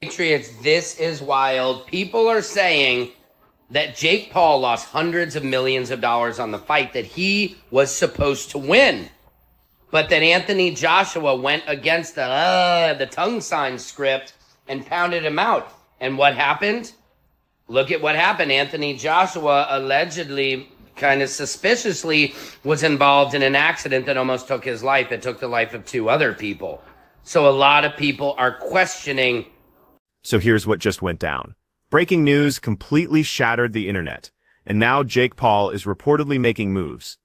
Patriots, this is wild. People are saying that Jake Paul lost hundreds of millions of dollars on the fight that he was supposed to win. But that Anthony Joshua went against the tongue sign script and pounded him out. And what happened? Look at what happened. Anthony Joshua allegedly, kind of suspiciously, was involved in an accident that almost took his life. It took the life of two other people. So a lot of people are questioning. So here's what just went down. Breaking news completely shattered the internet, and now Jake Paul is reportedly making moves.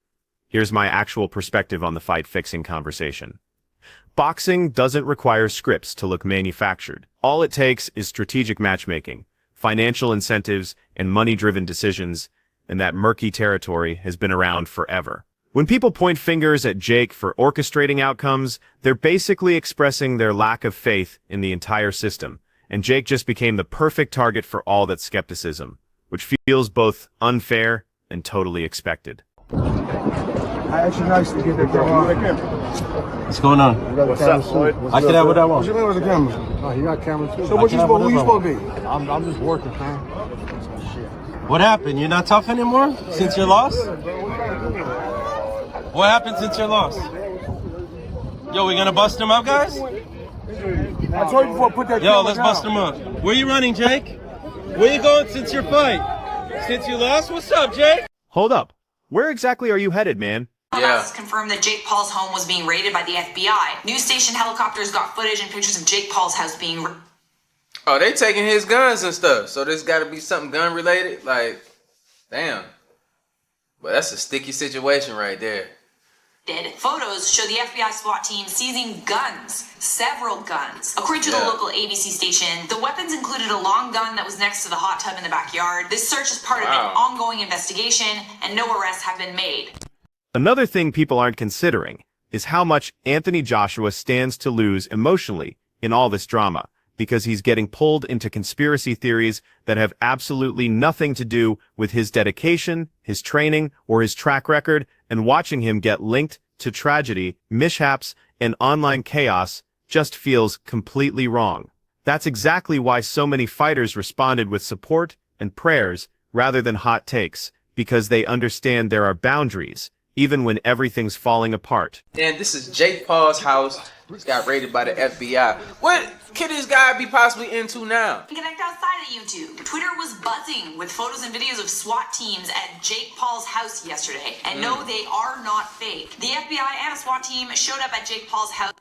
Here's my actual perspective on the fight-fixing conversation. Boxing doesn't require scripts to look manufactured. All it takes is strategic matchmaking, financial incentives, and money-driven decisions, and that murky territory has been around forever. When people point fingers at Jake for orchestrating outcomes, they're basically expressing their lack of faith in the entire system. And Jake just became the perfect target for all that skepticism, which feels both unfair and totally expected. I actually nice to get that camera. What's going on? What's up, Floyd? I can have what I want. What you mean with the camera? Oh, you got camera too. So what you supposed to be? I'm just working, man. What happened? You're not tough anymore since your loss? What happened since your loss? Yo, we gonna bust him up, guys? I told you before, put that camera Yo, let's down. bust him up. Where you running, Jake? Where you going since your fight? Since you lost? What's up, Jake? Hold up. Where exactly are you headed, man? Has confirmed that Jake Paul's home was being raided by the FBI. News station helicopters got footage and pictures of Jake Paul's house being. Oh, they taking his guns and stuff. So there's got to be something gun related. Like, damn. But that's a sticky situation right there. Photos show the FBI SWAT team seizing guns, several guns. According to the local ABC station, the weapons included a long gun that was next to the hot tub in the backyard. This search is part of an ongoing investigation, and no arrests have been made. Another thing people aren't considering is how much Anthony Joshua stands to lose emotionally in all this drama, because he's getting pulled into conspiracy theories that have absolutely nothing to do with his dedication, his training, or his track record, and watching him get linked to tragedy, mishaps, and online chaos just feels completely wrong. That's exactly why so many fighters responded with support and prayers rather than hot takes, because they understand there are boundaries, even when everything's falling apart. And this is Jake Paul's house. He's got raided by the FBI. What could this guy be possibly into now? Connect outside of YouTube. Twitter was buzzing with photos and videos of SWAT teams at Jake Paul's house yesterday. And no, they are not fake. The FBI and a SWAT team showed up at Jake Paul's house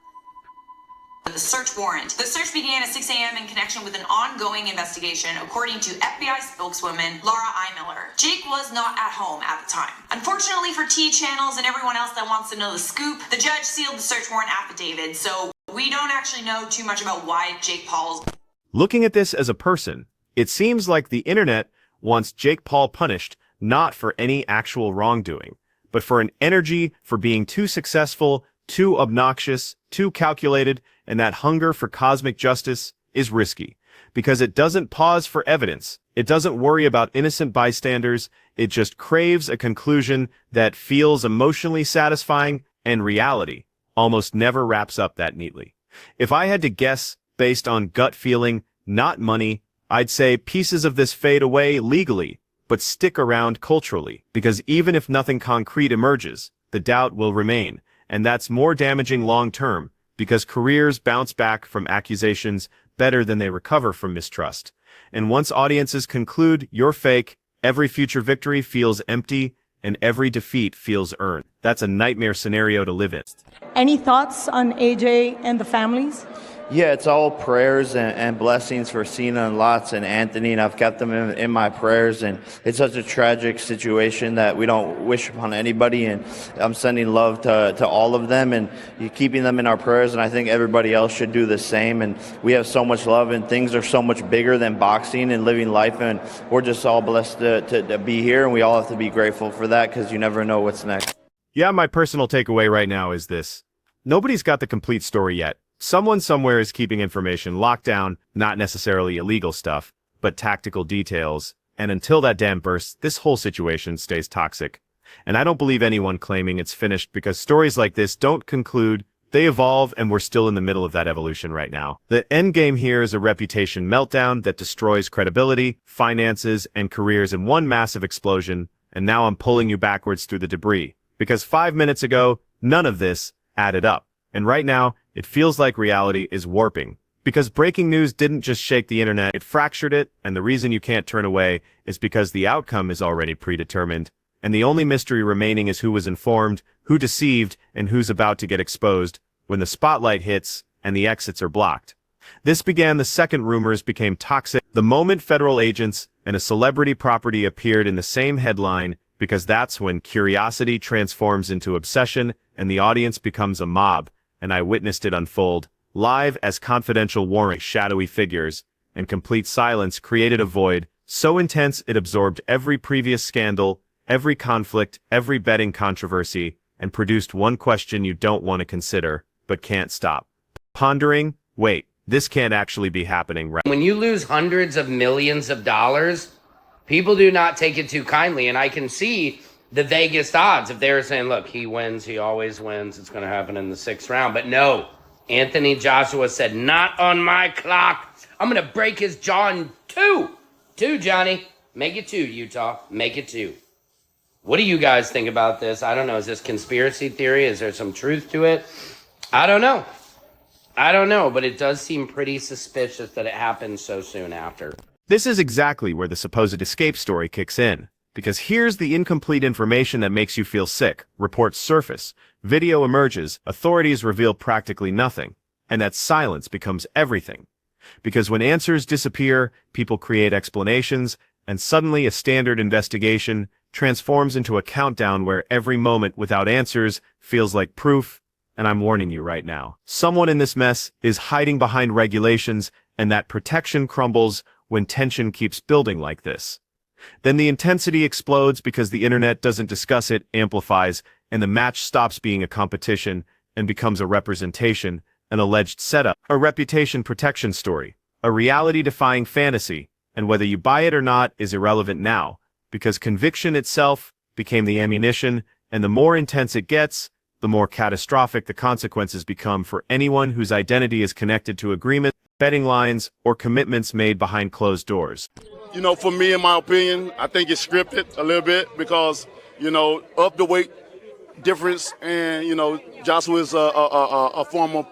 with a search warrant. The search began at 6 a.m. in connection with an ongoing investigation, according to FBI spokeswoman Laura I. Miller. Jake was not at home at the time. Unfortunately for T channels and everyone else that wants to know the scoop, the judge sealed the search warrant affidavit, so we don't actually know too much about why Jake Paul's. Looking at this as a person, it seems like the internet wants Jake Paul punished not for any actual wrongdoing, but for an energy for being too successful, too obnoxious, too calculated, and that hunger for cosmic justice is risky, because it doesn't pause for evidence. It doesn't worry about innocent bystanders. It just craves a conclusion that feels emotionally satisfying, and reality almost never wraps up that neatly. If I had to guess based on gut feeling, not money, I'd say pieces of this fade away legally, but stick around culturally, because even if nothing concrete emerges, the doubt will remain, and that's more damaging long-term, because careers bounce back from accusations better than they recover from mistrust. And once audiences conclude you're fake, every future victory feels empty, and every defeat feels earned. That's a nightmare scenario to live in. Any thoughts on AJ and the families? Yeah, it's all prayers and blessings for Cena and Lots and Anthony, and I've kept them in my prayers. And it's such a tragic situation that we don't wish upon anybody, and I'm sending love to all of them and keeping them in our prayers, and I think everybody else should do the same. And we have so much love, and things are so much bigger than boxing and living life, and we're just all blessed to be here, and we all have to be grateful for that, because you never know what's next. Yeah, my personal takeaway right now is this. Nobody's got the complete story yet. Someone somewhere is keeping information locked down, not necessarily illegal stuff, but tactical details, and until that dam bursts, this whole situation stays toxic. And I don't believe anyone claiming it's finished, because stories like this don't conclude They evolve, and we're still in the middle of that evolution right now. The end game here is a reputation meltdown that destroys credibility, finances, and careers in one massive explosion, and now I'm pulling you backwards through the debris. Because 5 minutes ago, none of this added up. And right now, it feels like reality is warping. Because breaking news didn't just shake the internet, it fractured it, and the reason you can't turn away is because the outcome is already predetermined, and the only mystery remaining is who was informed, who deceived, and who's about to get exposed when the spotlight hits and the exits are blocked. This began the second rumors became toxic the moment federal agents and a celebrity property appeared in the same headline, because that's when curiosity transforms into obsession and the audience becomes a mob, and I witnessed it unfold, live as confidential warring shadowy figures, and complete silence created a void so intense it absorbed every previous scandal, every conflict, every betting controversy, and produced one question you don't want to consider, but can't stop pondering. Wait, this can't actually be happening, right? When you lose hundreds of millions of dollars, people do not take it too kindly. And I can see the Vegas odds. If they were saying, look, he wins, he always wins, it's going to happen in the 6th round. But no, Anthony Joshua said, not on my clock. I'm going to break his jaw in two. Two, Johnny. Make it 2, Utah. Make it 2. What do you guys think about this? I don't know. Is this conspiracy theory? Is there some truth to it? I don't know. But it does seem pretty suspicious that it happened so soon after. This is exactly where the supposed escape story kicks in. Because here's the incomplete information that makes you feel sick. Reports surface. Video emerges. Authorities reveal practically nothing. And that silence becomes everything. Because when answers disappear, people create explanations, and suddenly a standard investigation transforms into a countdown where every moment without answers feels like proof. And I'm warning you right now. Someone in this mess is hiding behind regulations, and that protection crumbles when tension keeps building like this. Then the intensity explodes because the internet doesn't discuss it, amplifies, and the match stops being a competition and becomes a representation, an alleged setup, a reputation protection story, a reality-defying fantasy, and whether you buy it or not is irrelevant now, because conviction itself became the ammunition, and the more intense it gets, the more catastrophic the consequences become for anyone whose identity is connected to agreements, betting lines, or commitments made behind closed doors. You know, for me, in my opinion, I think it's scripted a little bit because, you know, of the weight difference, and, you know, Joshua is a former,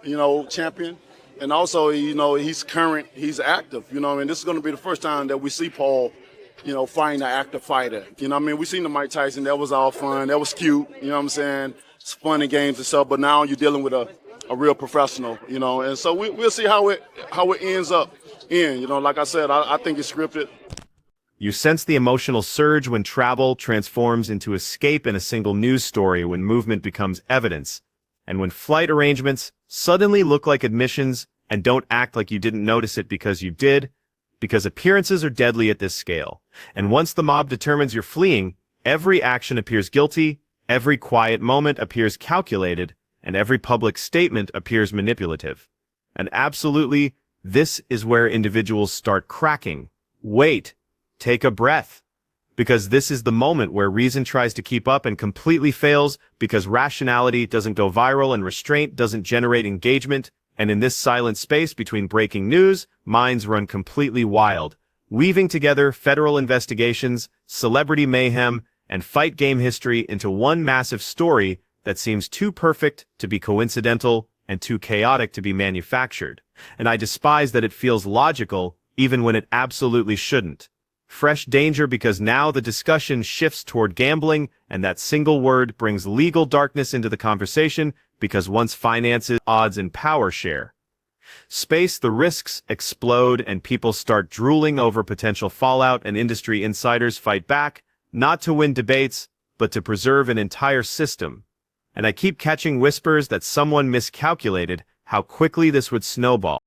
you know, champion. And also, you know, he's current, he's active, you know, and this is going to be the first time that we see Paul, you know, fighting an active fighter. You know what I mean? We seen the Mike Tyson, that was all fun, that was cute, you know what I'm saying? It's fun and games and stuff, but now you're dealing with a real professional, you know, and so we'll see how it ends up you know, like I said, I think it's scripted. You sense the emotional surge when travel transforms into escape in a single news story, when movement becomes evidence, and when flight arrangements suddenly look like admissions and don't act like you didn't notice it because you did, because appearances are deadly at this scale. And once the mob determines you're fleeing, every action appears guilty, every quiet moment appears calculated, and every public statement appears manipulative. And absolutely, this is where individuals start cracking. Wait, take a breath. Because this is the moment where reason tries to keep up and completely fails, because rationality doesn't go viral and restraint doesn't generate engagement, and in this silent space between breaking news, minds run completely wild, weaving together federal investigations, celebrity mayhem, and fight game history into one massive story that seems too perfect to be coincidental and too chaotic to be manufactured. And I despise that it feels logical, even when it absolutely shouldn't. Fresh danger, because now the discussion shifts toward gambling, and that single word brings legal darkness into the conversation, because once finances, odds, and power share space, the risks explode and people start drooling over potential fallout, and industry insiders fight back, not to win debates, but to preserve an entire system. And I keep catching whispers that someone miscalculated how quickly this would snowball.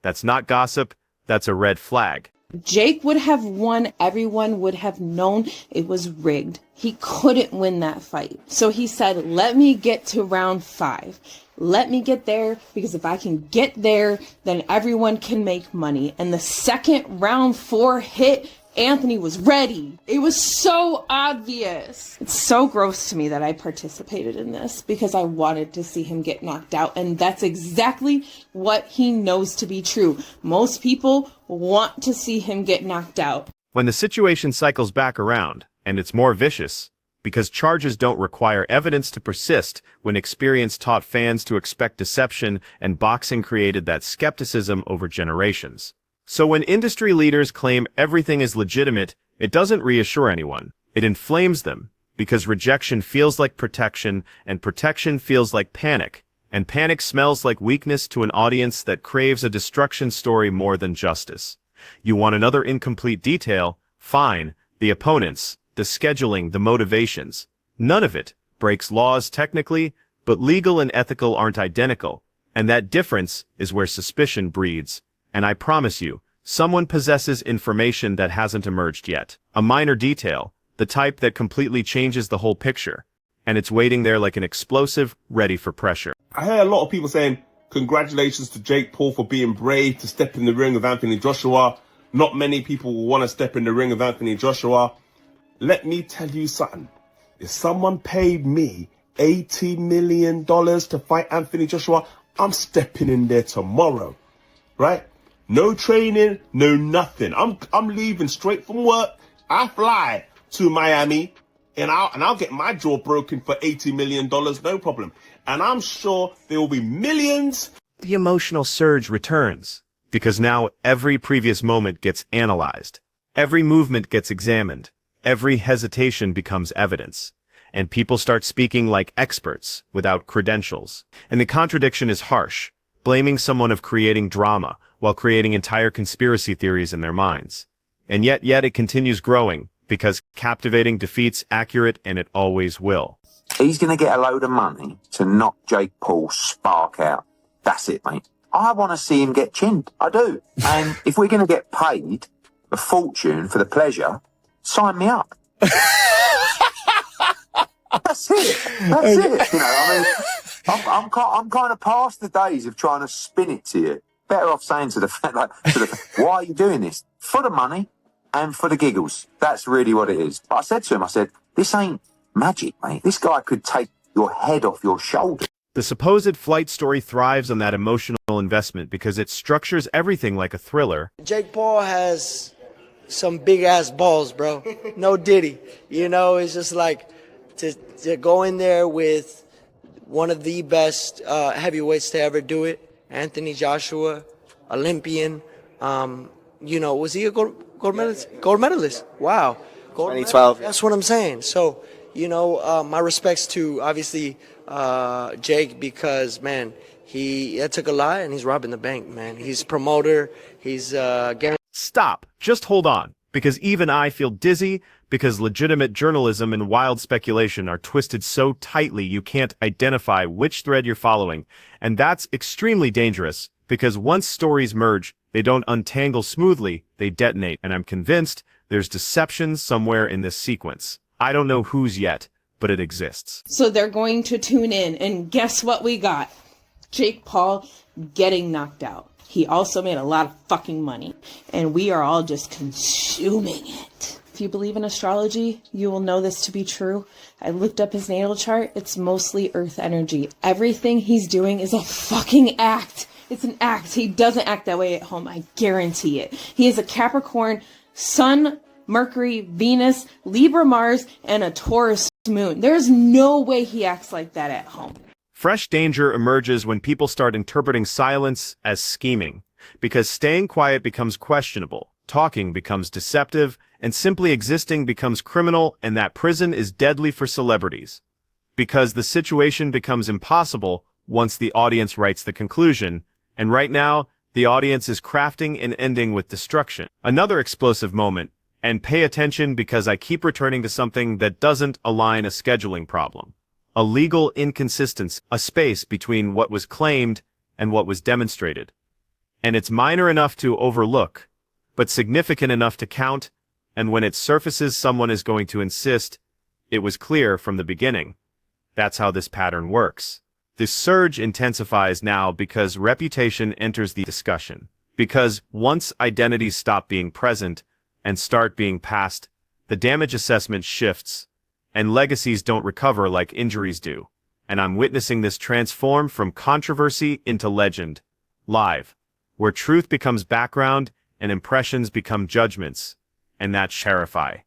That's not gossip, that's a red flag. Jake would have won. Everyone would have known it was rigged. He couldn't win that fight. So he said, let me get to round 5. Let me get there, because if I can get there, then everyone can make money. And the second round 4 hit, Anthony was ready. It was so obvious. It's so gross to me that I participated in this because I wanted to see him get knocked out. And that's exactly what he knows to be true. Most people want to see him get knocked out. When the situation cycles back around, and it's more vicious, because charges don't require evidence to persist when experience taught fans to expect deception and boxing created that skepticism over generations. So when industry leaders claim everything is legitimate, it doesn't reassure anyone. It inflames them, because rejection feels like protection, and protection feels like panic, and panic smells like weakness to an audience that craves a destruction story more than justice. You want another incomplete detail? Fine. The opponents, the scheduling, the motivations. None of it breaks laws technically, but legal and ethical aren't identical, and that difference is where suspicion breeds. And I promise you, someone possesses information that hasn't emerged yet. A minor detail, the type that completely changes the whole picture. And it's waiting there like an explosive, ready for pressure. I hear a lot of people saying, congratulations to Jake Paul for being brave to step in the ring with Anthony Joshua. Not many people will want to step in the ring with Anthony Joshua. Let me tell you something. If someone paid me $80 million to fight Anthony Joshua, I'm stepping in there tomorrow, right? No training, no nothing. I'm leaving straight from work. I fly to Miami and I'll get my jaw broken for $80 million, no problem. And I'm sure there will be millions. The emotional surge returns, because now every previous moment gets analyzed. Every movement gets examined. Every hesitation becomes evidence. And people start speaking like experts without credentials. And the contradiction is harsh, blaming someone of creating drama while creating entire conspiracy theories in their minds. And yet it continues growing, because captivating defeats accurate, and it always will. He's going to get a load of money to knock Jake Paul's spark out. That's it, mate. I want to see him get chinned. I do. And if we're going to get paid a fortune for the pleasure, sign me up. That's it. That's it. You know, I mean, I'm kind of past the days of trying to spin it to you. Better off saying to the fan, why are you doing this? For the money and for the giggles. That's really what it is. But I said to him, this ain't magic, mate. This guy could take your head off your shoulder. The supposed flight story thrives on that emotional investment because it structures everything like a thriller. Jake Paul has some big ass balls, bro. No diddy. You know, it's just like to go in there with one of the best heavyweights to ever do it. Anthony Joshua, Olympian. You know, was he a gold medalist? Gold medalist. Wow. 2012. That's what I'm saying. So, you know, my respects to obviously Jake, because man, that took a lot, and he's robbing the bank, man. He's promoter. He's guaranteed. Stop. Just hold on, because even I feel dizzy, because legitimate journalism and wild speculation are twisted so tightly you can't identify which thread you're following. And that's extremely dangerous, because once stories merge, they don't untangle smoothly, they detonate. And I'm convinced there's deception somewhere in this sequence. I don't know whose yet, but it exists. So they're going to tune in, and guess what we got? Jake Paul getting knocked out. He also made a lot of fucking money, and we are all just consuming it. If you believe in astrology, you will know this to be true. I looked up his natal chart. It's mostly earth energy. Everything he's doing is a fucking act. It's an act. He doesn't act that way at home. I guarantee it. He is a Capricorn, Sun, Mercury, Venus, Libra, Mars, and a Taurus moon. There's no way he acts like that at home. Fresh danger emerges when people start interpreting silence as scheming, because staying quiet becomes questionable, talking becomes deceptive, and simply existing becomes criminal, and that prison is deadly for celebrities. Because the situation becomes impossible once the audience writes the conclusion, and right now, the audience is crafting an ending with destruction. Another explosive moment, and pay attention because I keep returning to something that doesn't align a scheduling problem. A legal inconsistency, a space between what was claimed and what was demonstrated. And it's minor enough to overlook, but significant enough to count, and when it surfaces someone is going to insist, it was clear from the beginning. That's how this pattern works. This surge intensifies now because reputation enters the discussion. Because once identities stop being present, and start being passed, the damage assessment shifts, and legacies don't recover like injuries do. And I'm witnessing this transform from controversy into legend, live, where truth becomes background and impressions become judgments, and that's terrifying.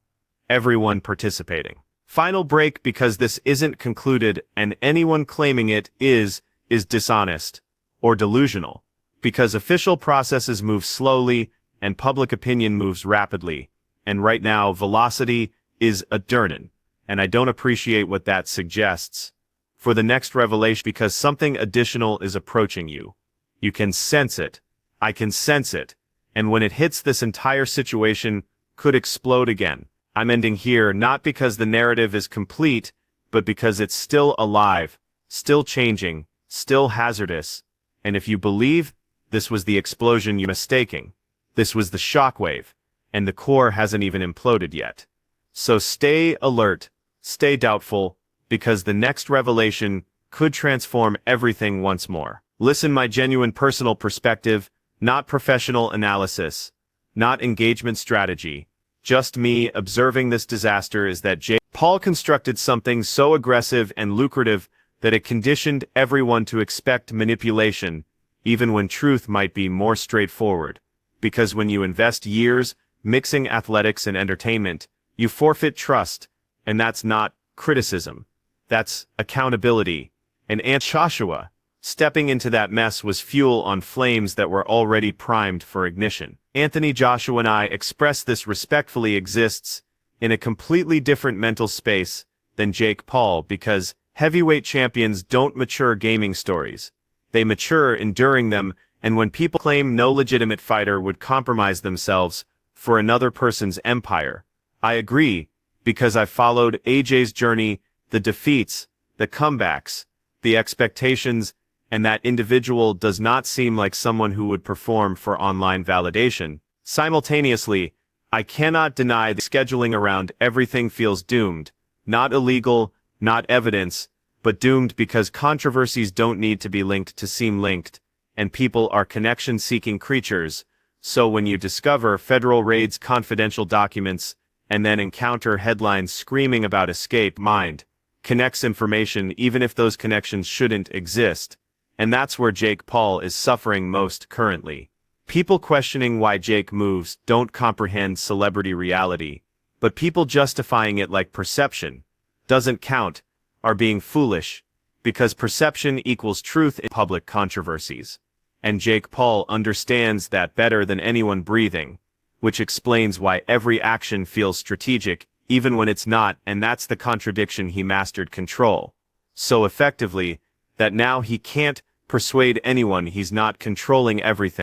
Everyone participating. Final break because this isn't concluded and anyone claiming it is dishonest or delusional, because official processes move slowly and public opinion moves rapidly, and right now velocity is adrenaline, and I don't appreciate what that suggests for the next revelation because something additional is approaching you. You can sense it. I can sense it. And when it hits, this entire situation could explode again. I'm ending here not because the narrative is complete, but because it's still alive, still changing, still hazardous. And if you believe this was the explosion, you're mistaking. This was the shockwave, and the core hasn't even imploded yet. So stay alert, stay doubtful, because the next revelation could transform everything once more. Listen, my genuine personal perspective, not professional analysis, not engagement strategy. Just me observing this disaster is that Jake Paul constructed something so aggressive and lucrative that it conditioned everyone to expect manipulation, even when truth might be more straightforward. Because when you invest years mixing athletics and entertainment, you forfeit trust, and that's not criticism. That's accountability. And Aunt Joshua, stepping into that mess was fuel on flames that were already primed for ignition. Anthony Joshua and I express this respectfully exists in a completely different mental space than Jake Paul because heavyweight champions don't mature gaming stories. They mature enduring them, and when people claim no legitimate fighter would compromise themselves for another person's empire, I agree because I followed AJ's journey, the defeats, the comebacks, the expectations, and that individual does not seem like someone who would perform for online validation. Simultaneously, I cannot deny the scheduling around everything feels doomed, not illegal, not evidence, but doomed because controversies don't need to be linked to seem linked, and people are connection-seeking creatures, so when you discover federal raids confidential documents, and then encounter headlines screaming about escape, mind connects information even if those connections shouldn't exist. And that's where Jake Paul is suffering most currently. People questioning why Jake moves don't comprehend celebrity reality, but people justifying it like perception doesn't count are being foolish, because perception equals truth in public controversies. And Jake Paul understands that better than anyone breathing, which explains why every action feels strategic even when it's not, and that's the contradiction he mastered control so effectively that now he can't persuade anyone he's not controlling everything.